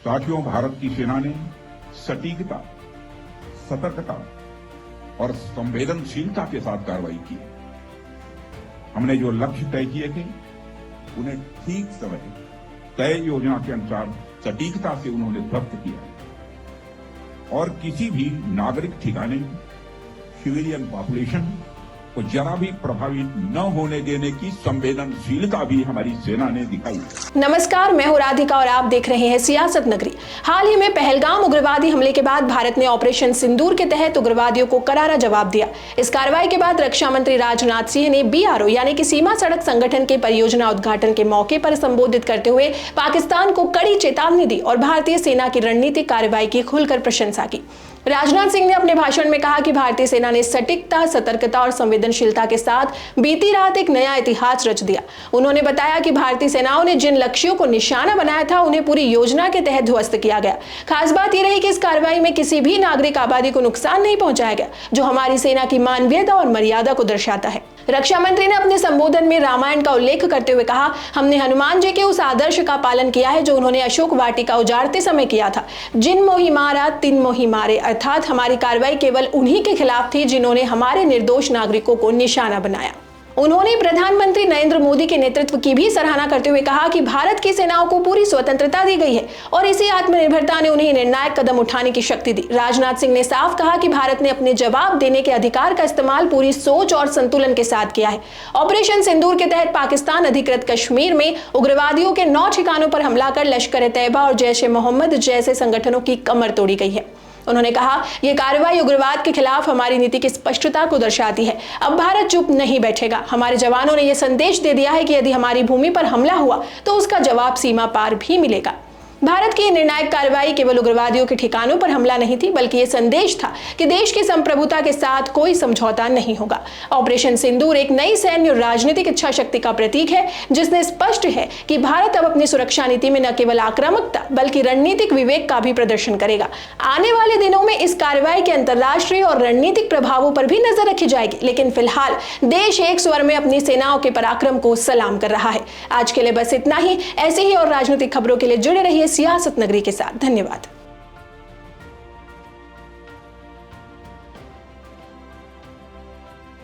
साथियों, भारत की सेना ने सटीकता, सतर्कता और संवेदनशीलता के साथ कार्रवाई की। हमने जो लक्ष्य तय किए थे उन्हें ठीक समय तय योजना के अनुसार सटीकता से उन्होंने ध्वस्त किया और किसी भी नागरिक ठिकाने, सिविलियन पॉपुलेशन को जरा भी प्रभावित न होने देने की संवेदनशीलता भी हमारी सेना ने दिखाई। नमस्कार, मैं हूं राधिका और आप देख रहे हैं सियासत नगरी। हाल ही में पहलगाम उग्रवादी हमले के बाद भारत ने ऑपरेशन सिंदूर के तहत उग्रवादियों को करारा जवाब दिया। इस कार्रवाई के बाद रक्षा मंत्री राजनाथ सिंह ने BRO यानी कि सीमा सड़क संगठन के परियोजना उद्घाटन के मौके पर संबोधित करते हुए पाकिस्तान को कड़ी चेतावनी दी और भारतीय सेना की रणनीतिक कार्रवाई की खुलकर प्रशंसा की। राजनाथ सिंह ने अपने भाषण में कहा कि भारतीय सेना ने सटीकता, सतर्कता और संवेदनशीलता के साथ बीती रात एक नया इतिहास रच दिया। उन्होंने बताया कि भारतीय सेनाओं ने जिन लक्ष्यों को निशाना बनाया था उन्हें पूरी योजना के तहत ध्वस्त किया गया। खास बात यह रही कि इस कार्रवाई में किसी भी नागरिक आबादी को नुकसान नहीं पहुंचाया गया, जो हमारी सेना की मानवीयता और मर्यादा को दर्शाता है। रक्षा मंत्री ने अपने संबोधन में रामायण का उल्लेख करते हुए कहा, हमने हनुमान जी के उस आदर्श का पालन किया है जो उन्होंने अशोक वाटिका उजाड़ते समय किया था। जिन मोहि मारा तिन मोहि मारे, अर्थात हमारी कार्रवाई केवल उन्हीं के खिलाफ थी जिन्होंने हमारे निर्दोष नागरिकों को निशाना बनाया। उन्होंने प्रधानमंत्री नरेंद्र मोदी के नेतृत्व की भी सराहना करते हुए कहा कि भारत की सेनाओं को पूरी स्वतंत्रता दी गई है और इसी आत्मनिर्भरता ने उन्हें निर्णायक कदम उठाने की शक्ति दी। राजनाथ सिंह ने साफ कहा कि भारत ने अपने जवाब देने के अधिकार का इस्तेमाल पूरी सोच और संतुलन के साथ किया है। ऑपरेशन सिंदूर के तहत पाकिस्तान अधिकृत कश्मीर में उग्रवादियों के 9 ठिकानों पर हमला कर लश्कर-ए-तैयबा और जैश-ए-मोहम्मद जैसे संगठनों की कमर तोड़ी गई है। उन्होंने कहा, यह कार्रवाई उग्रवाद के खिलाफ हमारी नीति की स्पष्टता को दर्शाती है। अब भारत चुप नहीं बैठेगा। हमारे जवानों ने यह संदेश दे दिया है कि यदि हमारी भूमि पर हमला हुआ तो उसका जवाब सीमा पार भी मिलेगा। भारत की निर्णायक कार्रवाई केवल उग्रवादियों के ठिकानों पर हमला नहीं थी, बल्कि यह संदेश था कि देश की संप्रभुता के साथ कोई समझौता नहीं होगा। ऑपरेशन सिंदूर एक नई सैन्य और राजनीतिक इच्छा शक्ति का प्रतीक है, जिसने स्पष्ट है कि भारत अब अपनी सुरक्षा नीति में न केवल आक्रामकता बल्कि रणनीतिक विवेक का भी प्रदर्शन करेगा। आने वाले दिनों में इस कार्रवाई के अंतर्राष्ट्रीय और रणनीतिक प्रभावों पर भी नजर रखी जाएगी, लेकिन फिलहाल देश एक स्वर में अपनी सेनाओं के पराक्रम को सलाम कर रहा है। आज के लिए बस इतना ही। ऐसे ही और राजनीतिक खबरों के लिए जुड़े रहिए सियासत नगरी के साथ। धन्यवाद।